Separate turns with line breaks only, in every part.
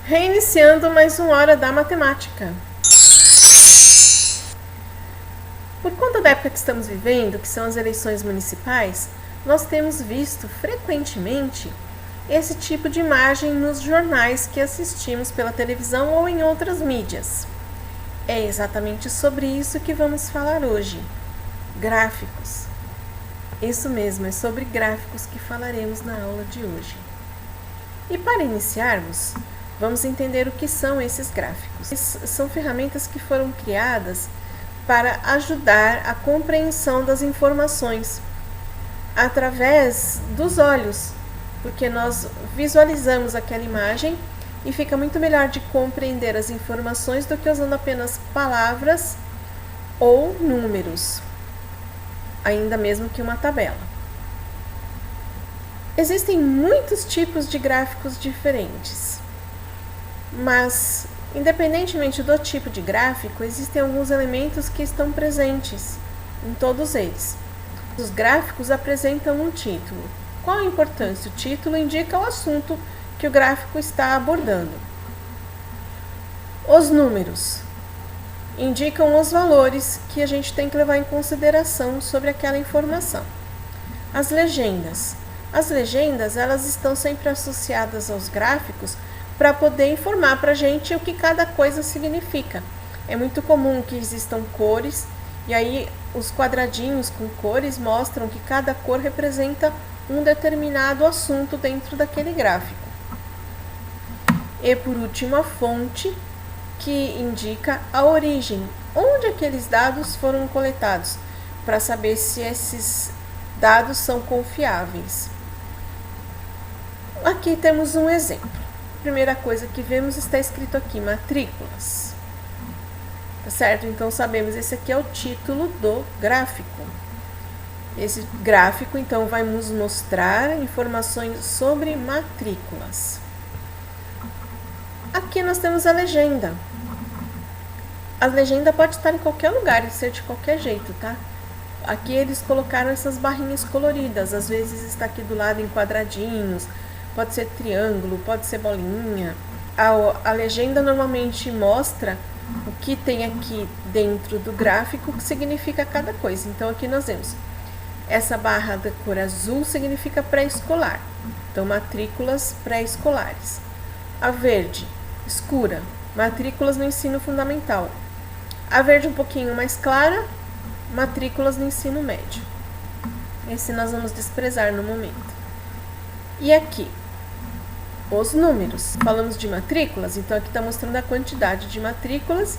Reiniciando mais uma hora da matemática. Por conta da época que estamos vivendo, que são as eleições municipais, nós temos visto frequentemente esse tipo de imagem nos jornais que assistimos pela televisão ou em outras mídias. É exatamente sobre isso que vamos falar hoje. Gráficos. Isso mesmo, é sobre gráficos que falaremos na aula de hoje. E para iniciarmos, vamos entender o que são esses gráficos. São ferramentas que foram criadas para ajudar a compreensão das informações através dos olhos, porque nós visualizamos aquela imagem e fica muito melhor de compreender as informações do que usando apenas palavras ou números, ainda mesmo que uma tabela. Existem muitos tipos de gráficos diferentes, mas independentemente do tipo de gráfico, existem alguns elementos que estão presentes em todos eles. Os gráficos apresentam um título. Qual a importância? O título indica o assunto que o gráfico está abordando. Os números indicam os valores que a gente tem que levar em consideração sobre aquela informação. As legendas. As legendas, elas estão sempre associadas aos gráficos para poder informar para a gente o que cada coisa significa. É muito comum que existam cores, e aí os quadradinhos com cores mostram que cada cor representa um determinado assunto dentro daquele gráfico. E por último, a fonte, que indica a origem, onde aqueles dados foram coletados, para saber se esses dados são confiáveis. Aqui temos um exemplo. A primeira coisa que vemos está escrito aqui, matrículas. Tá certo? Então sabemos, esse aqui é o título do gráfico. Esse gráfico, então, vai nos mostrar informações sobre matrículas. Aqui nós temos a legenda. A legenda pode estar em qualquer lugar e ser de qualquer jeito, tá? Aqui eles colocaram essas barrinhas coloridas, às vezes está aqui do lado em quadradinhos, pode ser triângulo, pode ser bolinha. A legenda normalmente mostra o que tem aqui dentro do gráfico, o que significa cada coisa. Então aqui nós vemos, essa barra da cor azul significa pré-escolar, então matrículas pré-escolares. A verde, escura, matrículas no ensino fundamental. A verde um pouquinho mais clara, matrículas no ensino médio. Esse nós vamos desprezar no momento. E aqui, os números. Falamos de matrículas, então aqui está mostrando a quantidade de matrículas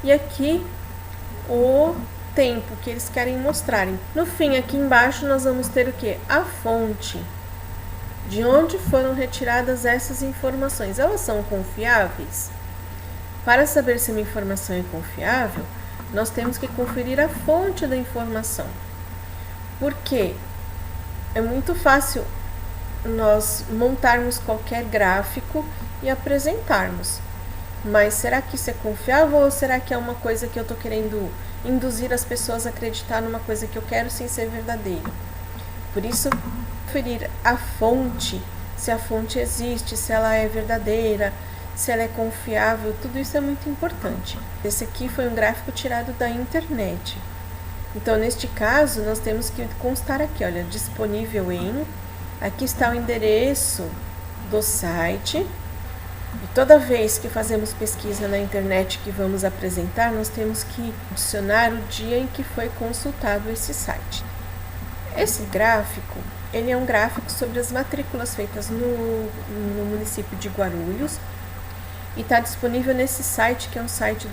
e aqui o tempo que eles querem mostrarem. No fim, aqui embaixo, nós vamos ter o que? A fonte. De onde foram retiradas essas informações? Elas são confiáveis? Para saber se uma informação é confiável, nós temos que conferir a fonte da informação. Porque é muito fácil nós montarmos qualquer gráfico e apresentarmos. Mas será que isso é confiável ou será que é uma coisa que eu estou querendo induzir as pessoas a acreditar numa coisa que eu quero sem ser verdadeira? Por isso, conferir a fonte, se a fonte existe, se ela é verdadeira, se ela é confiável, tudo isso é muito importante. Esse aqui foi um gráfico tirado da internet. Então, neste caso, nós temos que constar aqui, olha, disponível em... Aqui está o endereço do site. E toda vez que fazemos pesquisa na internet que vamos apresentar, nós temos que adicionar o dia em que foi consultado esse site. Esse gráfico, ele é um gráfico sobre as matrículas feitas no município de Guarulhos e está disponível nesse site, que é um site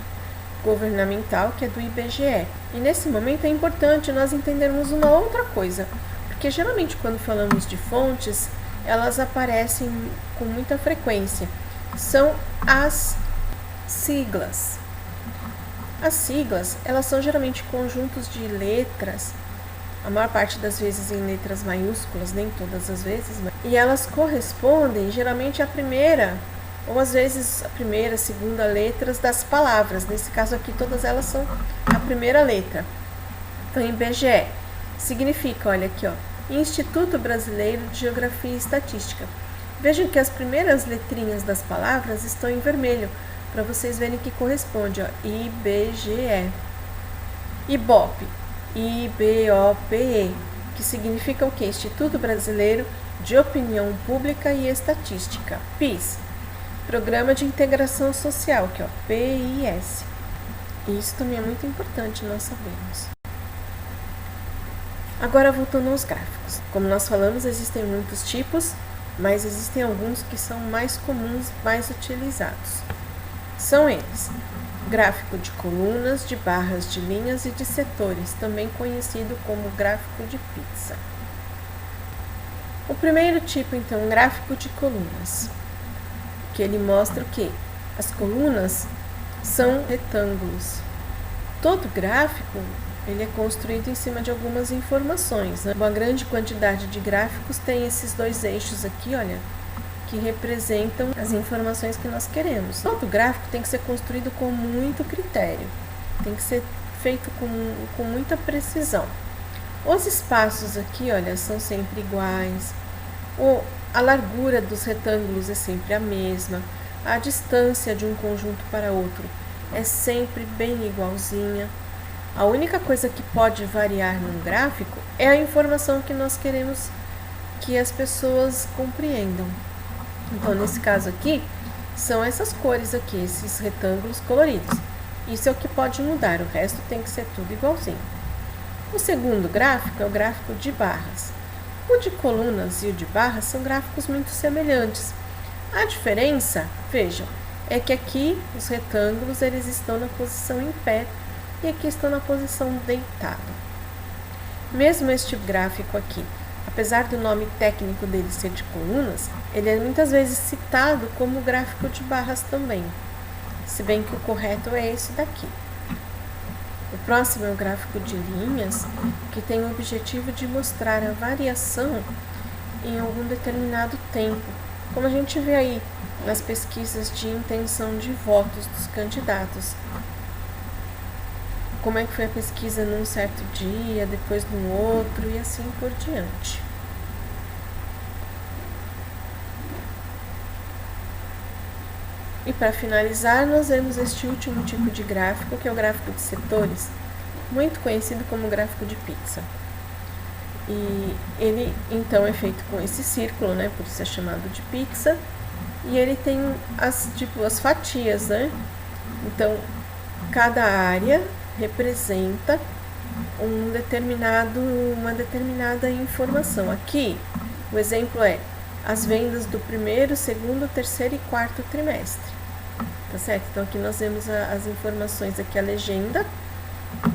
governamental, que é do IBGE. E nesse momento é importante nós entendermos uma outra coisa, porque geralmente quando falamos de fontes, elas aparecem com muita frequência. São as siglas. As siglas, elas são geralmente conjuntos de letras, a maior parte das vezes em letras maiúsculas, nem todas as vezes, e elas correspondem geralmente à primeira, ou às vezes a primeira, segunda letras das palavras. Nesse caso aqui, todas elas são a primeira letra. Então, IBGE significa, olha aqui, ó, Instituto Brasileiro de Geografia e Estatística. Vejam que as primeiras letrinhas das palavras estão em vermelho, para vocês verem que corresponde, ó, IBGE. IBOPE, IBOPE, que significa o quê? Instituto Brasileiro de Opinião Pública e Estatística, PIS. Programa de Integração Social, que é o PIS. Isso também é muito importante nós sabermos. Agora, voltando aos gráficos. Como nós falamos, existem muitos tipos, mas existem alguns que são mais comuns, mais utilizados. São eles: gráfico de colunas, de barras, de linhas e de setores, também conhecido como gráfico de pizza. O primeiro tipo, então, gráfico de colunas, que ele mostra o quê? As colunas são retângulos. Todo gráfico ele é construído em cima de algumas informações, né? Uma grande quantidade de gráficos tem esses dois eixos aqui, olha, que representam as informações que nós queremos. Todo gráfico tem que ser construído com muito critério, tem que ser feito com muita precisão. Os espaços aqui, olha, são sempre iguais, a largura dos retângulos é sempre a mesma, a distância de um conjunto para outro é sempre bem igualzinha. A única coisa que pode variar num gráfico é a informação que nós queremos que as pessoas compreendam. Então, nesse caso aqui, são essas cores aqui, esses retângulos coloridos. Isso é o que pode mudar, o resto tem que ser tudo igualzinho. O segundo gráfico é o gráfico de barras. O de colunas e o de barras são gráficos muito semelhantes. A diferença, vejam, é que aqui os retângulos eles estão na posição em pé e aqui estão na posição deitado. Mesmo este gráfico aqui, apesar do nome técnico dele ser de colunas, ele é muitas vezes citado como gráfico de barras também, se bem que o correto é esse daqui. O próximo é o gráfico de linhas, que tem o objetivo de mostrar a variação em algum determinado tempo, como a gente vê aí nas pesquisas de intenção de votos dos candidatos. Como é que foi a pesquisa num certo dia, depois num outro e assim por diante. E para finalizar, nós vemos este último tipo de gráfico, que é o gráfico de setores, muito conhecido como gráfico de pizza. E ele, então, é feito com esse círculo, né? Por isso é chamado de pizza. E ele tem as fatias, né? Então, cada área representa uma determinada informação. Aqui, o exemplo é as vendas do primeiro, segundo, terceiro e quarto trimestre. Tá certo? Então, aqui nós vemos as informações, aqui a legenda,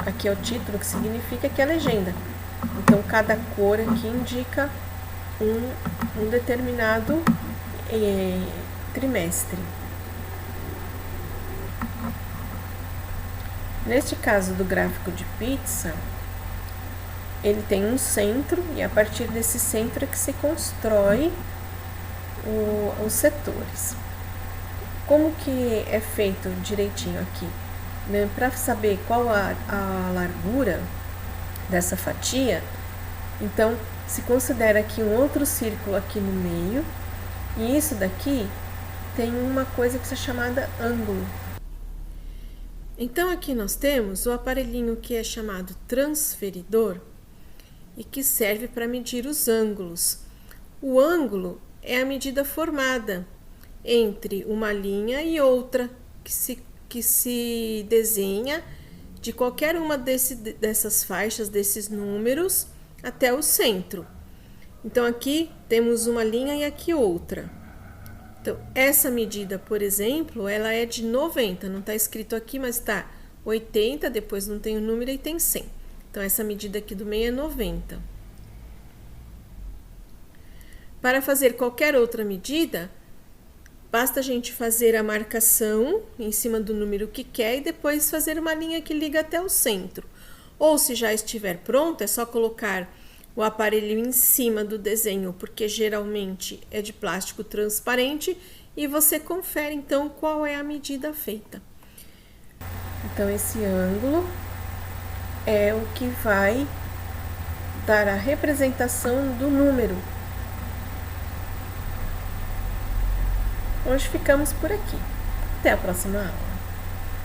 aqui é o título, que significa que é a legenda. Então, cada cor aqui indica um determinado trimestre. Neste caso do gráfico de pizza, ele tem um centro e a partir desse centro é que se constrói os setores. Como que é feito direitinho aqui? Né? Para saber qual a largura dessa fatia, então se considera aqui um outro círculo aqui no meio, e isso daqui tem uma coisa que é chamada ângulo. Então aqui nós temos o aparelhinho que é chamado transferidor e que serve para medir os ângulos. O ângulo é a medida formada entre uma linha e outra que se desenha de qualquer uma dessas faixas, desses números, até o centro. Então, aqui temos uma linha e aqui outra. Então, essa medida, por exemplo, ela é de 90, não está escrito aqui, mas está 80, depois não tem o número e tem 100. Então, essa medida aqui do meio é 90. Para fazer qualquer outra medida, basta a gente fazer a marcação em cima do número que quer e depois fazer uma linha que liga até o centro. Ou, se já estiver pronto, é só colocar o aparelho em cima do desenho, porque geralmente é de plástico transparente, e você confere então qual é a medida feita. Então, esse ângulo é o que vai dar a representação do número. Hoje ficamos por aqui. Até a próxima aula.